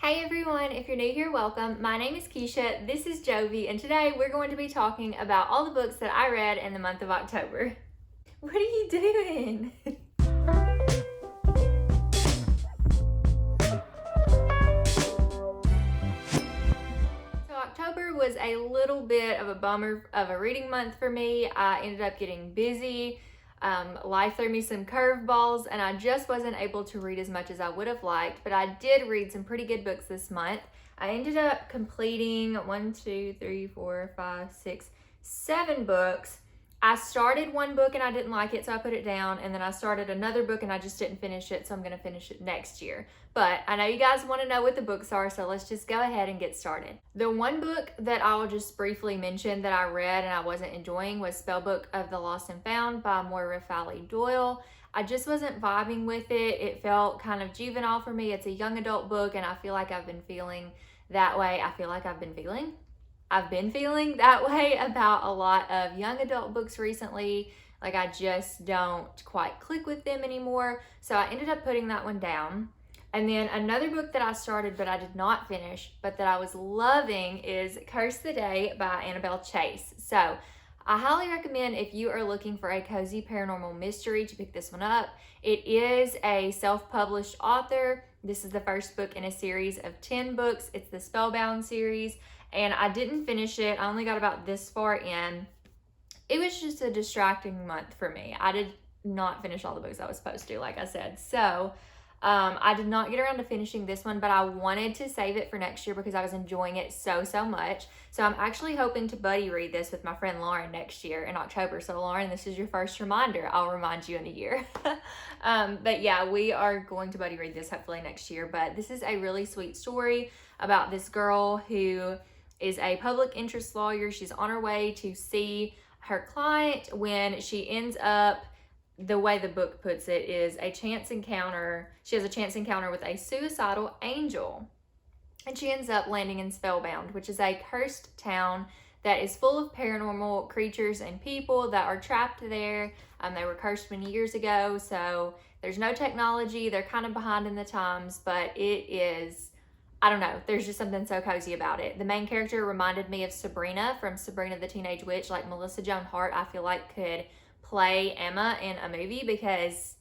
Hey everyone, if you're new here, welcome. My name is Keisha, this is Jovi, and today we're going to be talking about all the books that I read in the month of October. What are you doing? So October was a little bit of a bummer of a reading month for me. I ended up getting busy. Life threw me some curveballs and I just wasn't able to read as much as I would have liked, but I did read some pretty good books this month. I ended up completing 7 books. I started one book and I didn't like it, so I put it down, and then I started another book and I just didn't finish it, so I'm going to finish it next year. But I know you guys want to know what the books are, so let's just go ahead and get started. The one book that I'll just briefly mention that I read and I wasn't enjoying was Spellbook of the Lost and Found by Moira Doyle. I just wasn't vibing with it. It felt kind of juvenile for me. It's a young adult book, and I feel like I've been feeling that way. I've been feeling that way about a lot of young adult books recently. Like, I just don't quite click with them anymore. So I ended up putting that one down. And then another book that I started but I did not finish, but that I was loving, is Curse the Day by Annabelle Chase. So I highly recommend, if you are looking for a cozy paranormal mystery, to pick this one up. It is a self-published author. This is the first book in a series of 10 books. It's the Spellbound series. And I didn't finish it. I only got about this far in. It was just a distracting month for me. I did not finish all the books I was supposed to, like I said. So I did not get around to finishing this one, but I wanted to save it for next year because I was enjoying it so much. So I'm actually hoping to buddy read this with my friend Lauren next year in October. So Lauren, this is your first reminder. I'll remind you in a year. But yeah, we are going to buddy read this hopefully next year. But this is a really sweet story about this girl who is a public interest lawyer. She's on her way to see her client when she ends up, the way the book puts it, is a chance encounter. She has a chance encounter with a suicidal angel, and she ends up landing in Spellbound, which is a cursed town that is full of paranormal creatures and people that are trapped there. They were cursed many years ago, so there's no technology. They're kind of behind in the times, but it is, I don't know, there's just something so cozy about it. The main character reminded me of Sabrina from Sabrina the Teenage Witch. Like, Melissa Joan Hart, I feel like, could play Emma in a movie because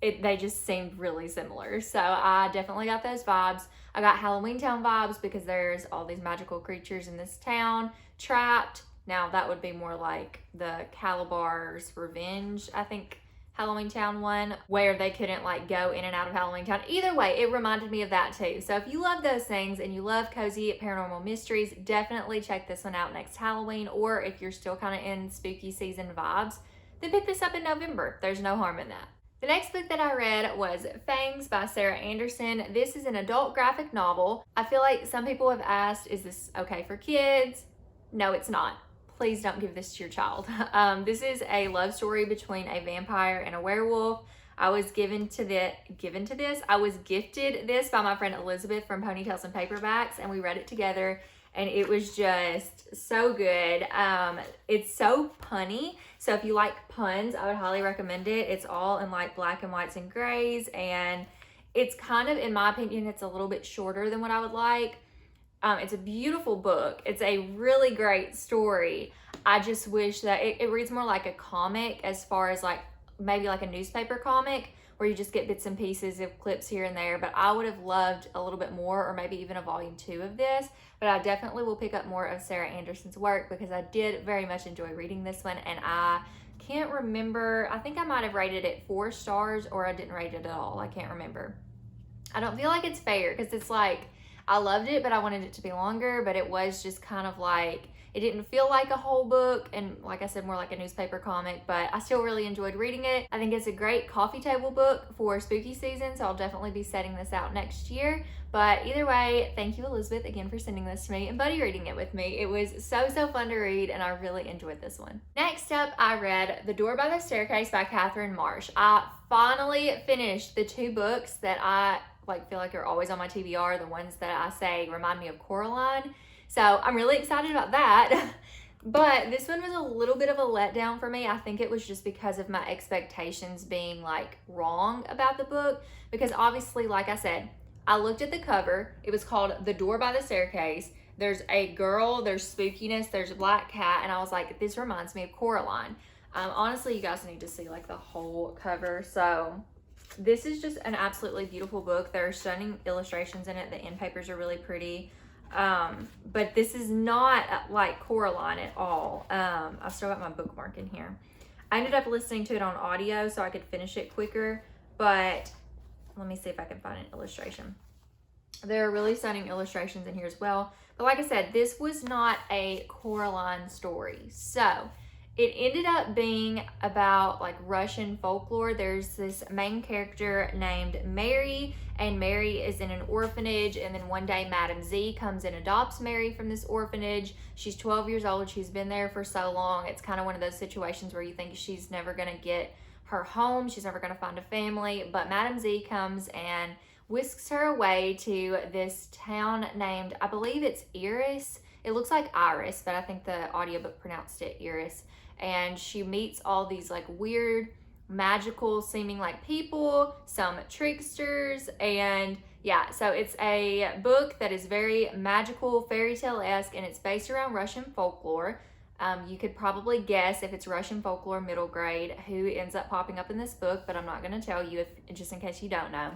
they just seemed really similar. So I definitely got those vibes. I got Halloween Town vibes because there's all these magical creatures in this town trapped. Now that would be more like the Calabar's Revenge, I think, Halloween Town one, where they couldn't like go in and out of Halloween Town. Either way, it reminded me of that too. So if you love those things and you love cozy paranormal mysteries, definitely check this one out next Halloween. Or if you're still kind of in spooky season vibes, then pick this up in November. There's no harm in that. The next book that I read was Fangs by Sarah Anderson. This is an adult graphic novel. I feel like some people have asked, is this okay for kids? No, it's not. Please don't give this to your child. This is a love story between a vampire and a werewolf. I was gifted this by my friend Elizabeth from Ponytails and Paperbacks, and we read it together, and it was just so good. It's so punny, so if you like puns, I would highly recommend it. It's all in like black and whites and grays, and it's kind of, in my opinion, it's a little bit shorter than what I would like. It's a beautiful book. It's a really great story. I just wish that it reads more like a comic, as far as like maybe like a newspaper comic where you just get bits and pieces of clips here and there. But I would have loved a little bit more, or maybe even a volume 2 of this. But I definitely will pick up more of Sarah Anderson's work because I did very much enjoy reading this one. And I can't remember, I think I might have rated it 4 stars, or I didn't rate it at all. I can't remember. I don't feel like it's fair because it's like, I loved it, but I wanted it to be longer, but it was just kind of like, it didn't feel like a whole book, and like I said, more like a newspaper comic, but I still really enjoyed reading it. I think it's a great coffee table book for spooky season, so I'll definitely be setting this out next year. But either way, thank you, Elizabeth, again for sending this to me and buddy reading it with me. It was so fun to read, and I really enjoyed this one. Next up, I read The Door by the Staircase by Catherine Marsh. I finally finished the 2 books that I feel like are always on my TBR, the ones that I say remind me of Coraline. So I'm really excited about that. But this one was a little bit of a letdown for me. I think it was just because of my expectations being like wrong about the book. Because obviously, like I said, I looked at the cover. It was called The Door by the Staircase. There's a girl, there's spookiness, there's a black cat, and I was like, this reminds me of Coraline. Honestly, you guys need to see like the whole cover. So this is just an absolutely beautiful book. There are stunning illustrations in it. The end papers are really pretty. But this is not like Coraline at all. I still got my bookmark in here. I ended up listening to it on audio so I could finish it quicker, but let me see if I can find an illustration. There are really stunning illustrations in here as well. But like I said, this was not a Coraline story. So it ended up being about like Russian folklore. There's this main character named Mary, and Mary is in an orphanage, and then one day Madam Z comes and adopts Mary from this orphanage. She's 12 years old. She's been there for so long. It's kind of one of those situations where you think she's never going to get her home. She's never going to find a family. But Madam Z comes and whisks her away to this town named, I believe it's Iris. It looks like Iris, but I think the audiobook pronounced it Iris. And she meets all these like weird, magical seeming like people, some tricksters, and yeah, so it's a book that is very magical, fairy tale-esque, and it's based around Russian folklore. You could probably guess if it's Russian folklore middle grade who ends up popping up in this book, but I'm not going to tell you just in case you don't know.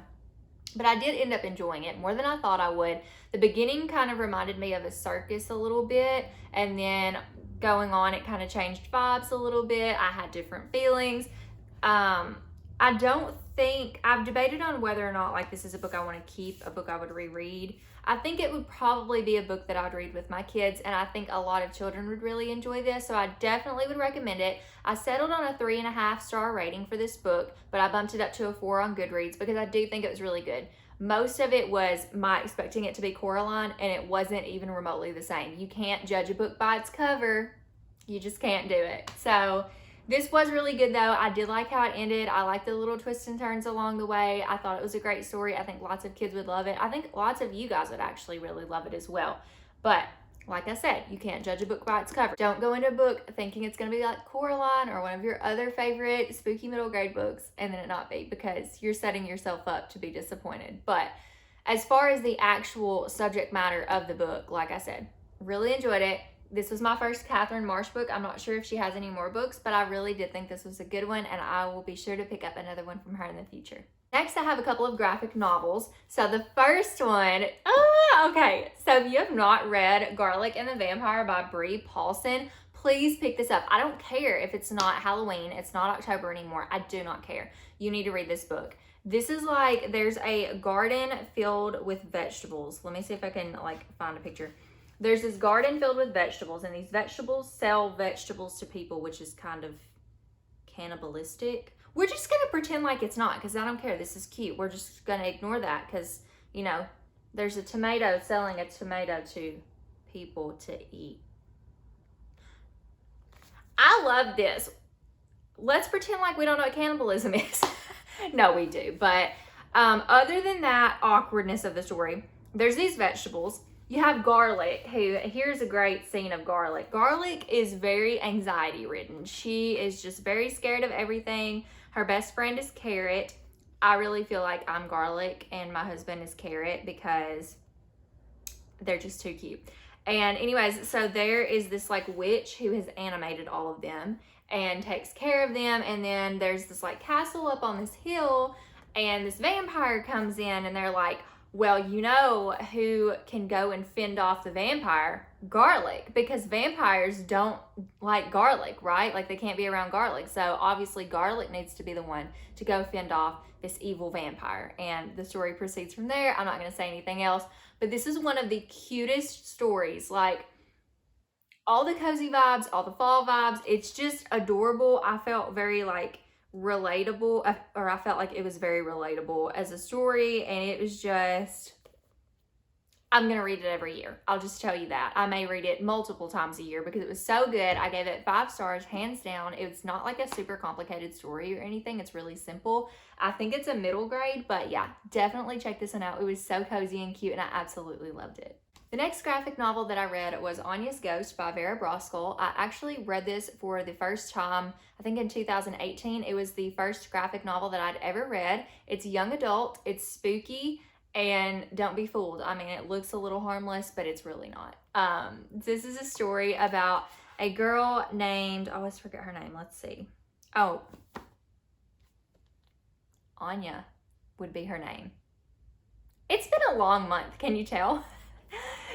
But I did end up enjoying it more than I thought I would. The beginning kind of reminded me of a circus a little bit, and then going on, it kind of changed vibes a little bit. I had different feelings. I don't think, I've debated on whether or not like this is a book I want to keep, a book I would reread. I think it would probably be a book that I would read with my kids, and I think a lot of children would really enjoy this, so I definitely would recommend it. I settled on a 3.5-star rating for this book, but I bumped it up to a 4 on Goodreads because I do think it was really good. Most of it was my expecting it to be Coraline, and it wasn't even remotely the same. You can't judge a book by its cover. You just can't do it. So this was really good though. I did like how it ended. I liked the little twists and turns along the way. I thought it was a great story. I think lots of kids would love it. I think lots of you guys would actually really love it as well. But like I said, you can't judge a book by its cover. Don't go into a book thinking it's going to be like Coraline or one of your other favorite spooky middle grade books and then it not be, because you're setting yourself up to be disappointed. But as far as the actual subject matter of the book, like I said, really enjoyed it. This was my first Catherine Marsh book. I'm not sure if she has any more books, but I really did think this was a good one, and I will be sure to pick up another one from her in the future. Next, I have a couple of graphic novels. So the first one, okay. So if you have not read Garlic and the Vampire by Brie Paulson, please pick this up. I don't care if it's not Halloween, it's not October anymore. I do not care. You need to read this book. This is like, there's a garden filled with vegetables. Let me see if I can like find a picture. There's this garden filled with vegetables, and these vegetables sell vegetables to people, which is kind of cannibalistic. We're just going to pretend like it's not, because I don't care. This is cute. We're just going to ignore that because, you know, there's a tomato selling a tomato to people to eat. I love this. Let's pretend like we don't know what cannibalism is. No, we do. But other than that awkwardness of the story, there's these vegetables. You have Garlic, who, here's a great scene of Garlic. Garlic is very anxiety ridden. She is just very scared of everything. Her best friend is Carrot. I really feel like I'm Garlic and my husband is Carrot because they're just too cute. And anyways, so there is this like witch who has animated all of them and takes care of them. And then there's this like castle up on this hill, and this vampire comes in, and they're like, well, you know who can go and fend off the vampire? Garlic, because vampires don't like garlic, right? Like they can't be around garlic. So obviously Garlic needs to be the one to go fend off this evil vampire. And the story proceeds from there. I'm not going to say anything else, but this is one of the cutest stories. Like all the cozy vibes, all the fall vibes. It's just adorable. I felt very like relatable, or I felt like it was very relatable as a story, and it was just, I'm gonna read it every year. I'll just tell you that. I may read it multiple times a year because it was so good. I gave it 5 stars, hands down. It's not like a super complicated story or anything. It's really simple. I think it's a middle grade, but yeah, definitely check this one out. It was so cozy and cute, and I absolutely loved it. The next graphic novel that I read was Anyas Ghost by Vera Brosgol. I actually read this for the first time, I think in 2018. It was the first graphic novel that I'd ever read. It's young adult, it's spooky, And don't be fooled. I mean, it looks a little harmless, but it's really not. This is a story about a girl named, I always forget her name. Let's see. Oh, Anya would be her name. It's been a long month. Can you tell?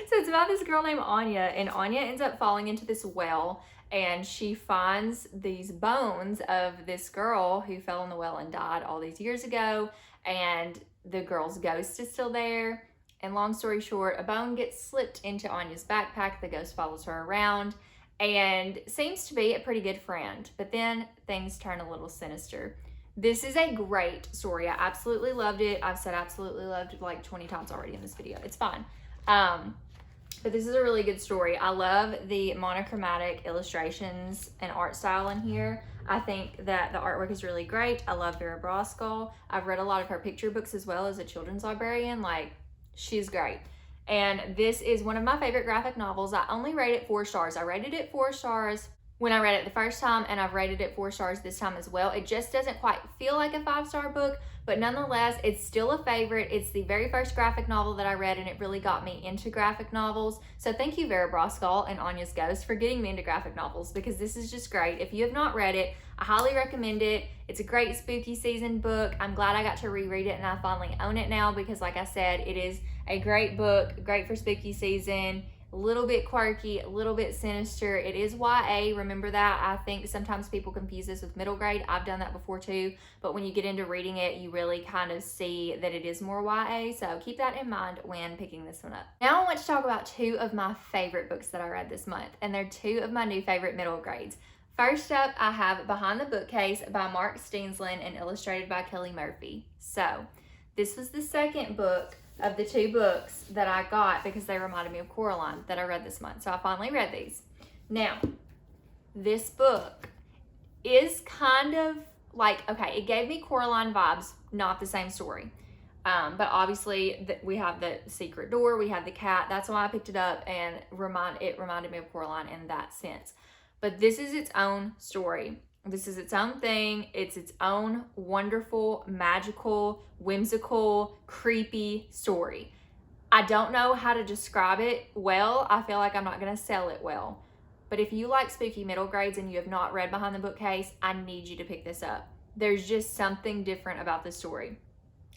So it's about this girl named Anya, and Anya ends up falling into this well, and she finds these bones of this girl who fell in the well and died all these years ago, and the girl's ghost is still there. And long story short, a bone gets slipped into Anya's backpack. The ghost follows her around and seems to be a pretty good friend, but then things turn a little sinister. This is a great story. I absolutely loved it. I've said absolutely loved it like 20 times already in this video. It's fine. But this is a really good story. I love the monochromatic illustrations and art style in here. I think that the artwork is really great. I love Vera Brosgol. I've read a lot of her picture books as well as a children's librarian. Like, she's great. And this is one of my favorite graphic novels. I only rate it 4 stars. I rated it 4 stars when I read it the first time, and I've rated it 4 stars this time as well. It just doesn't quite feel like a 5-star book, but nonetheless, it's still a favorite. It's the very first graphic novel that I read, and it really got me into graphic novels. So thank you, Vera Brosgol and Anyas Ghost, for getting me into graphic novels, because this is just great. If you have not read it, I highly recommend it. It's a great spooky season book. I'm glad I got to reread it, and I finally own it now, because like I said, it is a great book, great for spooky season. A little bit quirky, a little bit sinister. It is YA, remember that. I think sometimes people confuse this with middle grade. I've done that before too, but when you get into reading it, you really kind of see that it is more YA, so keep that in mind when picking this one up. Now I want to talk about 2 of my favorite books that I read this month, and they're 2 of my new favorite middle grades. First up, I have Behind the Bookcase by Mark Steensland and illustrated by Kelly Murphy. So, this was the second book of the 2 books that I got because they reminded me of Coraline that I read this month. So I finally read these. Now, this book is kind of like, okay, it gave me Coraline vibes, not the same story. But obviously we have the secret door, we have the cat. That's why I picked it up, and it reminded me of Coraline in that sense. But this is its own story. This is its own thing. It's its own wonderful, magical, whimsical, creepy story. I don't know how to describe it well. I feel like I'm not going to sell it well. But if you like spooky middle grades and you have not read Behind the Bookcase, I need you to pick this up. There's just something different about this story.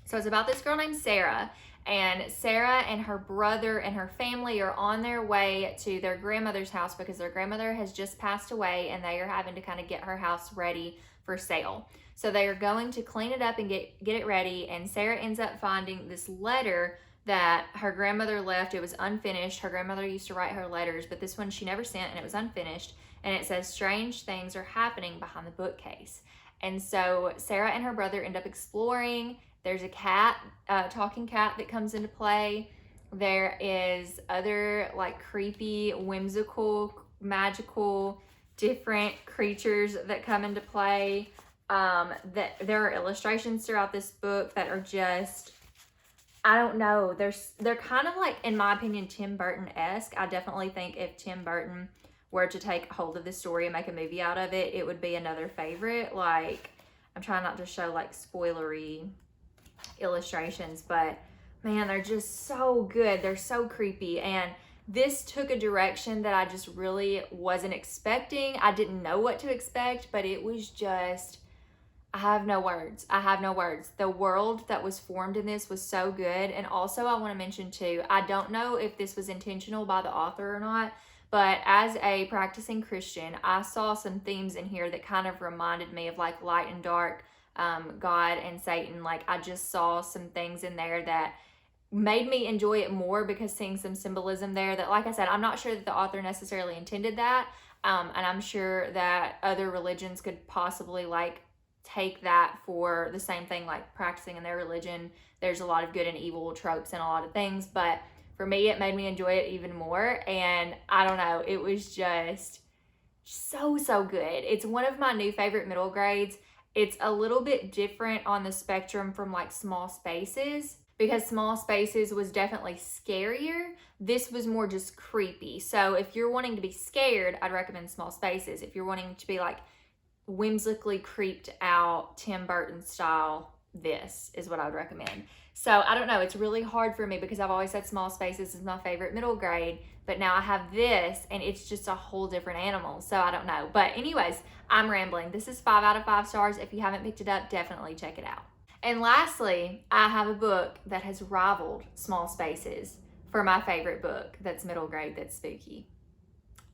So it's about this girl named Sarah, and Sarah and her brother and her family are on their way to their grandmother's house because their grandmother has just passed away, and they are having to kind of get her house ready for sale. So they are going to clean it up and get it ready, and Sarah ends up finding this letter that her grandmother left. It was unfinished. Her grandmother used to write her letters, but this one she never sent, and it was unfinished. And it says, "Strange things are happening behind the bookcase." And so Sarah and her brother end up exploring. There's a cat, talking cat that comes into play. There is other like creepy, whimsical, magical, different creatures that come into play. There are illustrations throughout this book that are just, I don't know. They're kind of like, in my opinion, Tim Burton-esque. I definitely think if Tim Burton were to take hold of this story and make a movie out of it, it would be another favorite. Like, I'm trying not to show like spoilery illustrations, but man, they're just so good. They're so creepy, and this took a direction that I just really wasn't expecting. I didn't know what to expect, but it was just, I have no words. I have no words. The world that was formed in this was so good. And also I want to mention too, I don't know if this was intentional by the author or not, but as a practicing Christian, I saw some themes in here that kind of reminded me of like light and dark, God and Satan. Like, I just saw some things in there that made me enjoy it more, because seeing some symbolism there that, like I said, I'm not sure that the author necessarily intended that. And I'm sure that other religions could possibly like take that for the same thing, like practicing in their religion. There's a lot of good and evil tropes and a lot of things, but for me, it made me enjoy it even more. And I don't know, it was just so good. It's one of my new favorite middle grades. It's a little bit different on the spectrum from like Small Spaces, because Small Spaces was definitely scarier. This was more just creepy. So if you're wanting to be scared, I'd recommend Small Spaces. If you're wanting to be like whimsically creeped out, Tim Burton style, this is what I would recommend. So I don't know, it's really hard for me because I've always said Small Spaces is my favorite middle grade, but now I have this and it's just a whole different animal. So I don't know. But anyways, I'm rambling. This is 5 out of 5 stars. If you haven't picked it up, definitely check it out. And lastly, I have a book that has rivaled Small Spaces for my favorite book that's middle grade, that's spooky.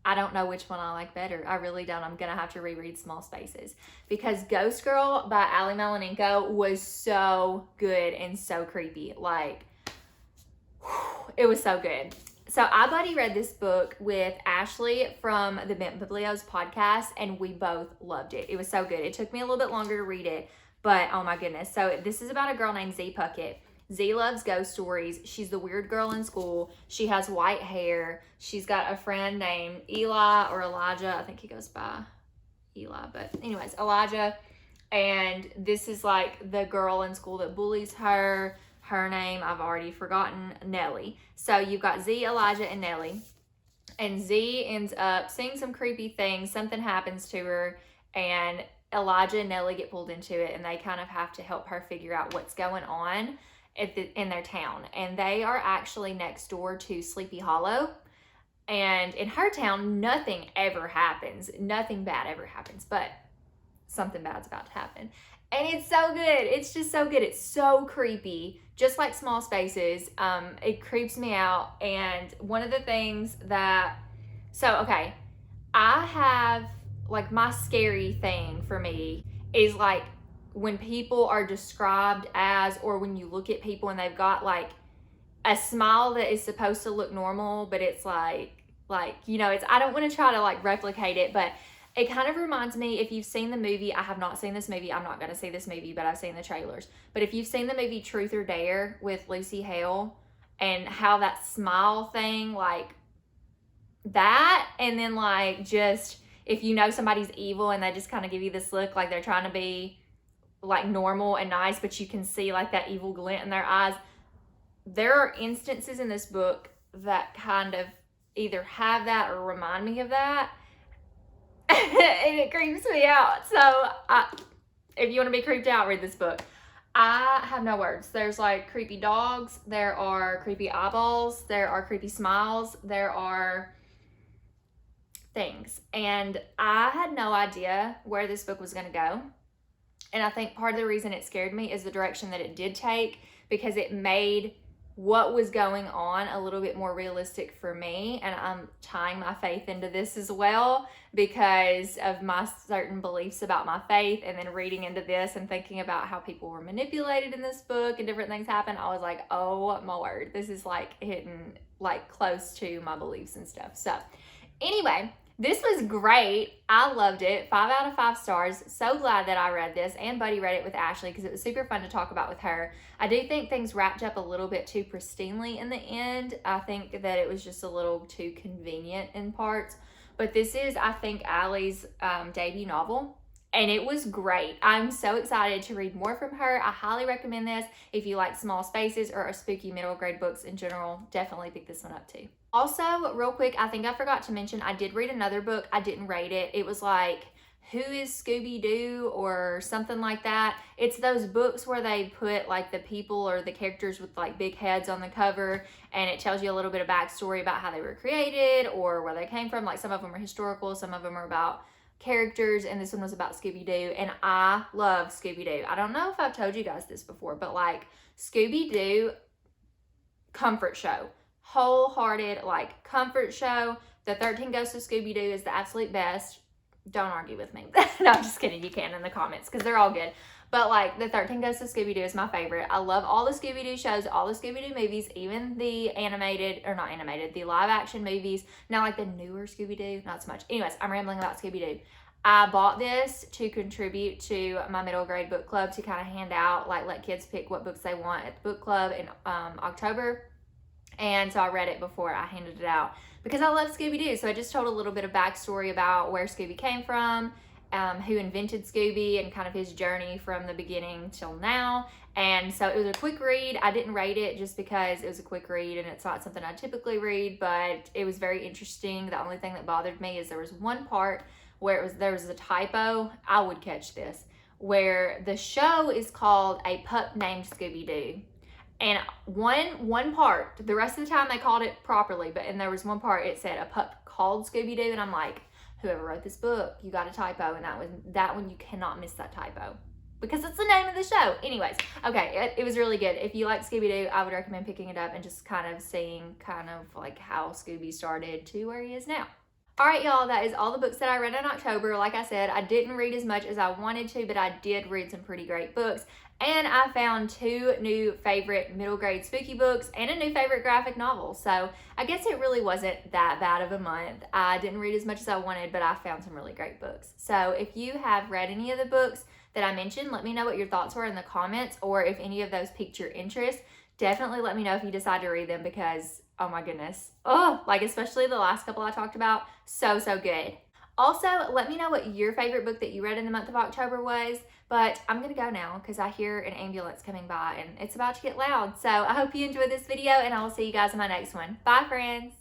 I don't know which one I like better. I really don't. I'm going to have to reread Small Spaces because Ghost Girl by Ali Melaninko was so good and so creepy. Like, it was so good. So I buddy read this book with Ashley from the Bent Biblios podcast, and we both loved it. It was so good. It took me a little bit longer to read it, but oh my goodness. So this is about a girl named Z Puckett. Z loves ghost stories. She's the weird girl in school. She has white hair. She's got a friend named Eli or Elijah. I think he goes by Eli, but anyways, Elijah. And this is like the girl in school that bullies her. Her name, I've already forgotten, Nellie. So you've got Z, Elijah, and Nellie. And Z ends up seeing some creepy things. Something happens to her, and Elijah and Nellie get pulled into it, and they kind of have to help her figure out what's going on in their town. And they are actually next door to Sleepy Hollow. And in her town, nothing ever happens. Nothing bad ever happens, but something bad's about to happen. And it's so good. It's just so good. It's so creepy. Just like Small Spaces, it creeps me out. And one of the things that, okay, I have, like, my scary thing for me is, like, when people are described as, or when you look at people and they've got, like, a smile that is supposed to look normal, but it's like, you know, I don't want to try to, like, replicate it, but it kind of reminds me, if you've seen the movie, I have not seen this movie, I'm not going to see this movie, but I've seen the trailers. But if you've seen the movie Truth or Dare with Lucy Hale, and how that smile thing, like, that, and then, like, just, if you know somebody's evil and they just kind of give you this look like they're trying to be, like, normal and nice, but you can see, like, that evil glint in their eyes. There are instances in this book that kind of either have that or remind me of that. And it creeps me out. So if you want to be creeped out, read this book. I have no words. There's, like, creepy dogs. There are creepy eyeballs. There are creepy smiles. There are things. And I had no idea where this book was going to go. And I think part of the reason it scared me is the direction that it did take, because it made what was going on a little bit more realistic for me. And I'm tying my faith into this as well because of my certain beliefs about my faith. And then reading into this and thinking about how people were manipulated in this book and different things happen, I was like, oh my word, this is, like, hitting, like, close to my beliefs and stuff. So anyway, this was great. I loved it. 5 out of 5 stars. So glad that I read this, and Buddy read it with Ashley because it was super fun to talk about with her. I do think things wrapped up a little bit too pristinely in the end. I think that it was just a little too convenient in parts. But this is, I think, Allie's debut novel, and it was great. I'm so excited to read more from her. I highly recommend this. If you like Small Spaces or spooky middle grade books in general, definitely pick this one up too. Also, real quick, I think I forgot to mention, I did read another book. I didn't rate it. It was like, Who is ScoobyDoo or something like that. It's those books where they put, like, the people or the characters with, like, big heads on the cover, and it tells you a little bit of backstory about how they were created or where they came from. Like, some of them are historical, some of them are about characters, and this one was about Scooby-Doo, and I love Scooby-Doo. I don't know if I've told you guys this before, but, like, Scooby-Doo, comfort show. Wholehearted, like, comfort show. The 13 Ghosts of Scooby-Doo is the absolute best. Don't argue with me. No, I'm just kidding. You can in the comments because they're all good. But, like, the 13 Ghosts of Scooby-Doo is my favorite. I love all the Scooby-Doo shows, all the Scooby-Doo movies, even the the live-action movies. Now, like, the newer Scooby-Doo, not so much. Anyways, I'm rambling about Scooby-Doo. I bought this to contribute to my middle grade book club to kind of hand out, like, let kids pick what books they want at the book club in October. And so I read it before I handed it out because I love Scooby-Doo. So I just told a little bit of backstory about where Scooby came from, who invented Scooby, and kind of his journey from the beginning till now. And so it was a quick read. I didn't rate it just because it was a quick read and it's not something I typically read, but it was very interesting. The only thing that bothered me is there was one part where there was a typo. I would catch this, where the show is called A Pup Named Scooby-Doo. And one part, the rest of the time they called it properly, and there was one part it said A Pup Called Scooby-Doo, and I'm like, whoever wrote this book, you got a typo, and that one you cannot miss that typo, because it's the name of the show. Anyways, okay, it was really good. If you like Scooby-Doo, I would recommend picking it up and just kind of seeing kind of like how Scooby started to where he is now. All right, y'all, that is all the books that I read in October. Like I said, I didn't read as much as I wanted to, but I did read some pretty great books. And I found 2 new favorite middle grade spooky books and a new favorite graphic novel. So I guess it really wasn't that bad of a month. I didn't read as much as I wanted, but I found some really great books. So if you have read any of the books that I mentioned, let me know what your thoughts were in the comments, or if any of those piqued your interest. Definitely let me know if you decide to read them, because oh my goodness, like especially the last couple I talked about, so good. Also, let me know what your favorite book that you read in the month of October was. But I'm gonna go now because I hear an ambulance coming by and it's about to get loud. So I hope you enjoyed this video, and I will see you guys in my next one. Bye, friends.